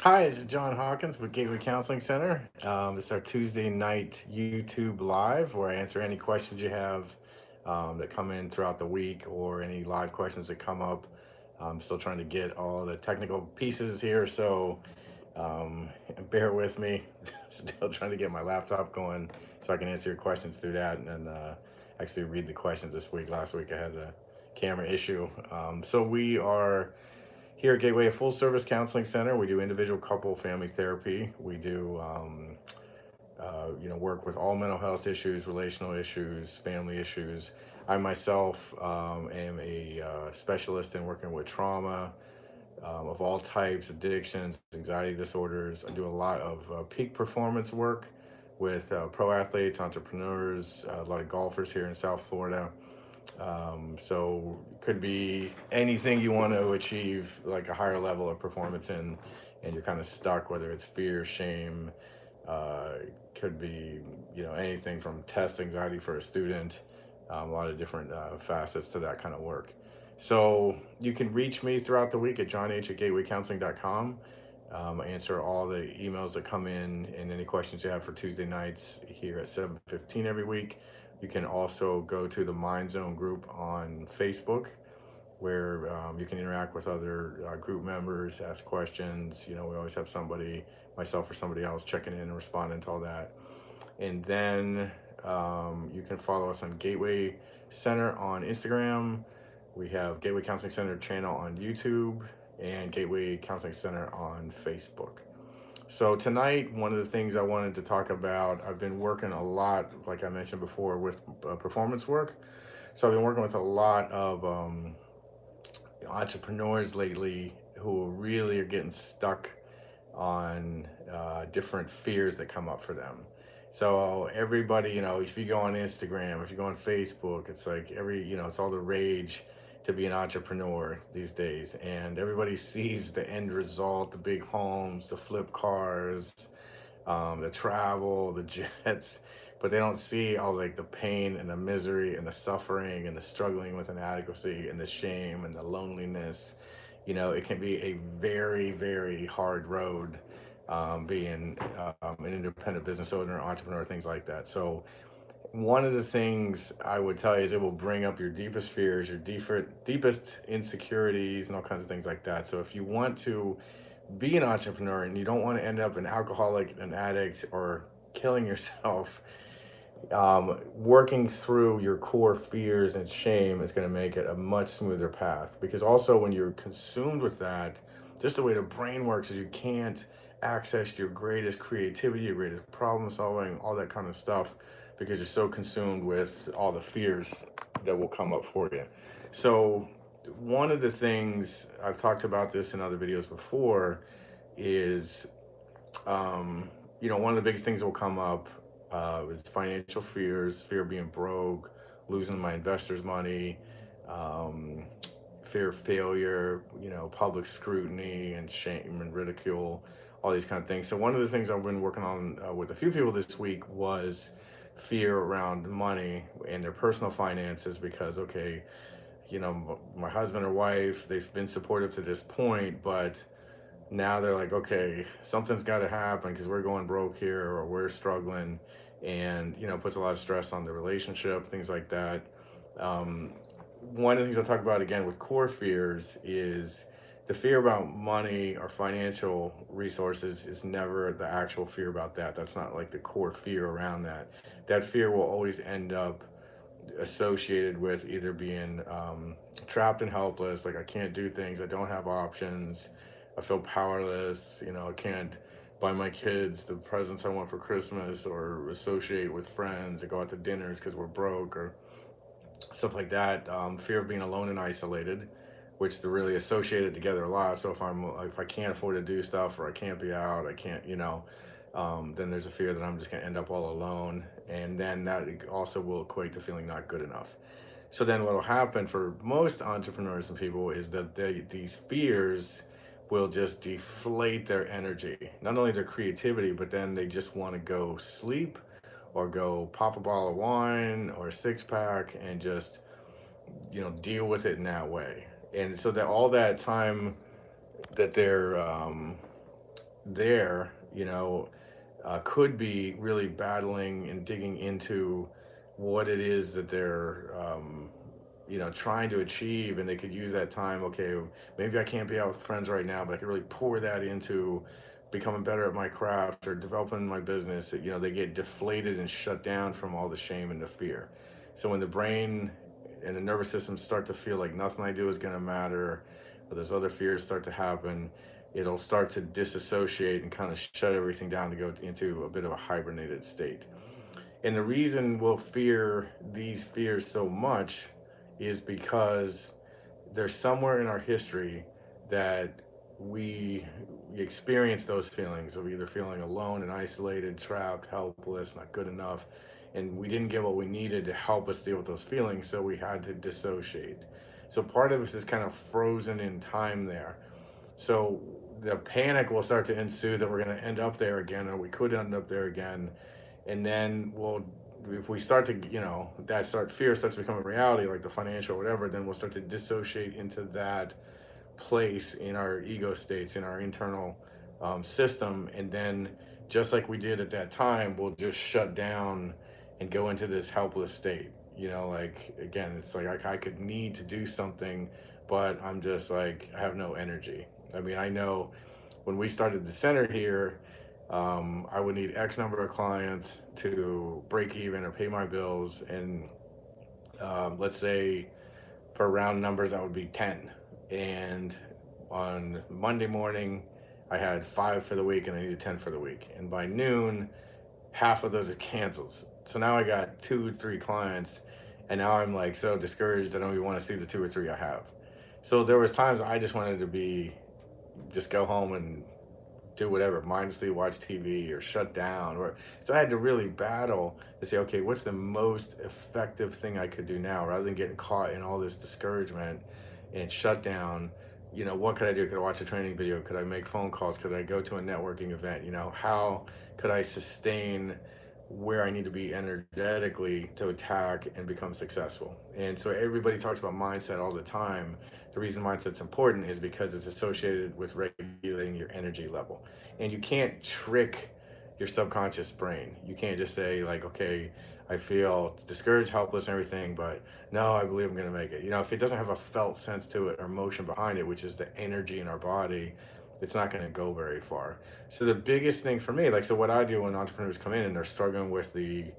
Hi, it's John Hawkins with Gateway Counseling Center. This is our Tuesday night YouTube live where I answer any questions you have that come in throughout the week or any live questions that come up. I'm still trying to get all the technical pieces here, so um, bear with me. Still trying to get my laptop going so I can answer your questions through that and actually read the questions this week. Last week I had a camera issue. So we are here at Gateway, a full service counseling center. We do individual, couple, family therapy. We do, work with all mental health issues, relational issues, family issues. I myself am a specialist in working with trauma of all types, addictions, anxiety disorders. I do a lot of peak performance work with pro athletes, entrepreneurs, a lot of golfers here in South Florida. So it could be anything you want to achieve, like a higher level of performance in, and you're kind of stuck, whether it's fear, shame, could be, anything from test anxiety for a student, a lot of different facets to that kind of work. So you can reach me throughout the week at jonh@gatewaycounseling.com. I answer all the emails that come in and any questions you have for Tuesday nights here at 7:15 every week. You can also go to the Mind Zone group on Facebook where you can interact with other group members, ask questions. We always have somebody, myself or somebody else, checking in and responding to all that. And then you can follow us on Gateway Center on Instagram. We have Gateway Counseling Center channel on YouTube and Gateway Counseling Center on Facebook. So tonight, one of the things I wanted to talk about, I've been working a lot, like I mentioned before, with performance work. So I've been working with a lot of entrepreneurs lately who really are getting stuck on different fears that come up for them. So everybody, if you go on Instagram, if you go on Facebook, it's like it's all the rage to be an entrepreneur these days. And everybody sees the end result, the big homes, the flip cars, the travel, the jets, but they don't see all like the pain and the misery and the suffering and the struggling with inadequacy and the shame and the loneliness. It can be a very, very hard road being an independent business owner, entrepreneur, things like that. So one of the things I would tell you is it will bring up your deepest fears, your deepest insecurities, and all kinds of things like that. So if you want to be an entrepreneur and you don't want to end up an alcoholic, an addict, or killing yourself, working through your core fears and shame is going to make it a much smoother path. Because also, when you're consumed with that, just the way the brain works is you can't access your greatest creativity, your greatest problem solving, all that kind of stuff, because you're so consumed with all the fears that will come up for you. So, one of the things I've talked about this in other videos before is one of the biggest things that will come up is financial fears, fear of being broke, losing my investors' money, um, fear of failure, public scrutiny and shame and ridicule, all these kind of things. So one of the things I've been working on with a few people this week was fear around money and their personal finances because, okay, my husband or wife, they've been supportive to this point, but now they're like, okay, something's got to happen because we're going broke here or we're struggling, and puts a lot of stress on the relationship, things like that. um, One of the things I'll talk about again with core fears is the fear about money or financial resources is never the actual fear about that. That's not like the core fear around that. That fear will always end up associated with either being trapped and helpless, like I can't do things, I don't have options, I feel powerless, I can't buy my kids the presents I want for Christmas or associate with friends or go out to dinners because we're broke or stuff like that. Fear of being alone and isolated, which they're really associated together a lot. So if I can't afford to do stuff or I can't be out, I can't, then there's a fear that I'm just going to end up all alone, and then that also will equate to feeling not good enough. So then what will happen for most entrepreneurs and people is that these fears will just deflate their energy, not only their creativity, but then they just want to go sleep or go pop a bottle of wine or a six pack and just deal with it in that way. And so that all that time that they're there, could be really battling and digging into what it is that they're, trying to achieve, and they could use that time. Okay, maybe I can't be out with friends right now, but I could really pour that into becoming better at my craft or developing my business. They get deflated and shut down from all the shame and the fear. So when the brain and the nervous system start to feel like nothing I do is going to matter, or those other fears start to happen, it'll start to disassociate and kind of shut everything down to go into a bit of a hibernated state. And the reason we'll fear these fears so much is because there's somewhere in our history that we experience those feelings of either feeling alone and isolated, trapped, helpless, not good enough, and we didn't get what we needed to help us deal with those feelings, so we had to dissociate. So part of us is kind of frozen in time there. So the panic will start to ensue that we're going to end up there again, or we could end up there again. And then if we start to, fear starts to become a reality, like the financial or whatever, then we'll start to dissociate into that place in our ego states, in our internal system. And then, just like we did at that time, we'll just shut down and go into this helpless state. Like, again, it's like I could need to do something, but I'm just like, I have no energy. I mean, I know when we started the center here, I would need X number of clients to break even or pay my bills. And let's say for round numbers, that would be 10. And on Monday morning, I had 5 for the week and I needed 10 for the week. And by noon, half of those are cancels. So now I got 2 or 3 clients, and now I'm like so discouraged. I don't even want to see the 2 or 3 I have. So there was times I just wanted to just go home and do whatever, mindlessly watch TV or shut down. So I had to really battle to say, okay, what's the most effective thing I could do now, rather than getting caught in all this discouragement and shut down. What could I do? Could I watch a training video? Could I make phone calls? Could I go to a networking event? How could I sustain where I need to be energetically to attack and become successful? And so everybody talks about mindset all the time. The reason mindset's important is because it's associated with regulating your energy level. And you can't trick your subconscious brain. You can't just say, like, okay, I feel discouraged, helpless, and everything, but no, I believe I'm going to make it. If it doesn't have a felt sense to it or motion behind it, which is the energy in our body, it's not going to go very far. So the biggest thing for me, like, so what I do when entrepreneurs come in and they're struggling with the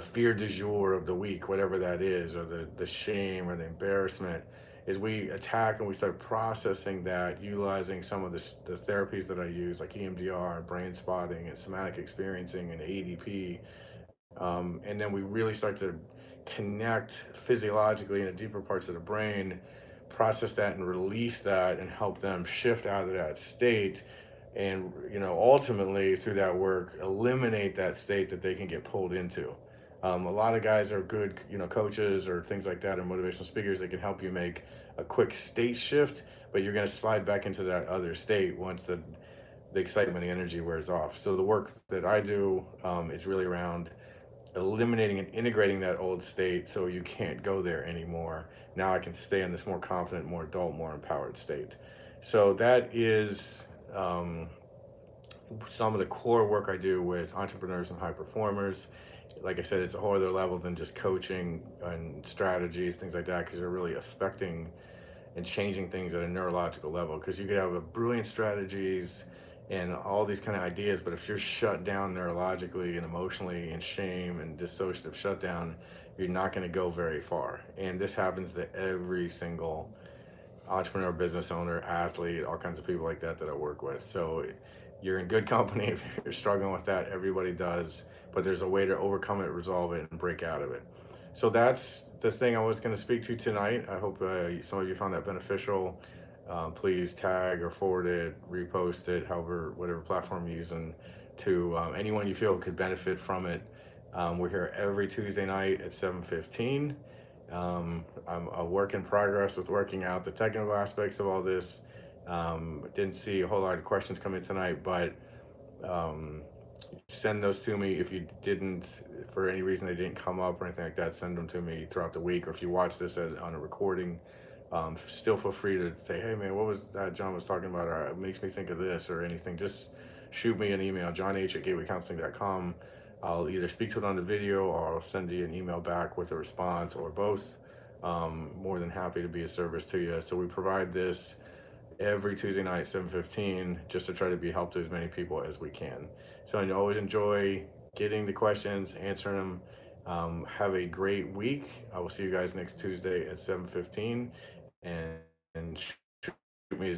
fear du jour of the week, whatever that is, or the shame or the embarrassment, is we attack and we start processing that, utilizing some of the therapies that I use, like EMDR and brain spotting and somatic experiencing and ADP. And then we really start to connect physiologically in the deeper parts of the brain, process that and release that, and help them shift out of that state. And ultimately through that work, eliminate that state that they can get pulled into. A lot of guys are good, coaches or things like that, or motivational speakers that can help you make a quick state shift, but you're going to slide back into that other state once the excitement and energy wears off. So the work that I do is really around eliminating and integrating that old state, so you can't go there anymore. Now I can stay in this more confident, more adult, more empowered state. So that is some of the core work I do with entrepreneurs and high performers. Like I said, it's a whole other level than just coaching and strategies, things like that, because they're really affecting and changing things at a neurological level. Because you could have a brilliant strategies and all these kind of ideas, but if you're shut down neurologically and emotionally and shame and dissociative shutdown, you're not going to go very far. And this happens to every single entrepreneur, business owner, athlete, all kinds of people like that I work with. So you're in good company if you're struggling with that. Everybody does, but there's a way to overcome it, resolve it, and break out of it. So that's the thing I was going to speak to tonight. I hope some of you found that beneficial. Please tag or forward it, repost it, however, whatever platform you're using, to anyone you feel could benefit from it. We're here every Tuesday night at 7:15. I'm a work in progress with working out the technical aspects of all this. Didn't see a whole lot of questions come in tonight, but send those to me. If you didn't, for any reason they didn't come up or anything like that, send them to me throughout the week. Or if you watch this on a recording, Still feel free to say, hey man, what was that John was talking about? Or it makes me think of this or anything. Just shoot me an email, johnh@gatewaycounseling.com. I'll either speak to it on the video or I'll send you an email back with a response or both. More than happy to be a service to you. So we provide this every Tuesday night, 7:15, just to try to be help to as many people as we can. So I always enjoy getting the questions, answering them. Have a great week. I will see you guys next Tuesday at 7:15, and shoot me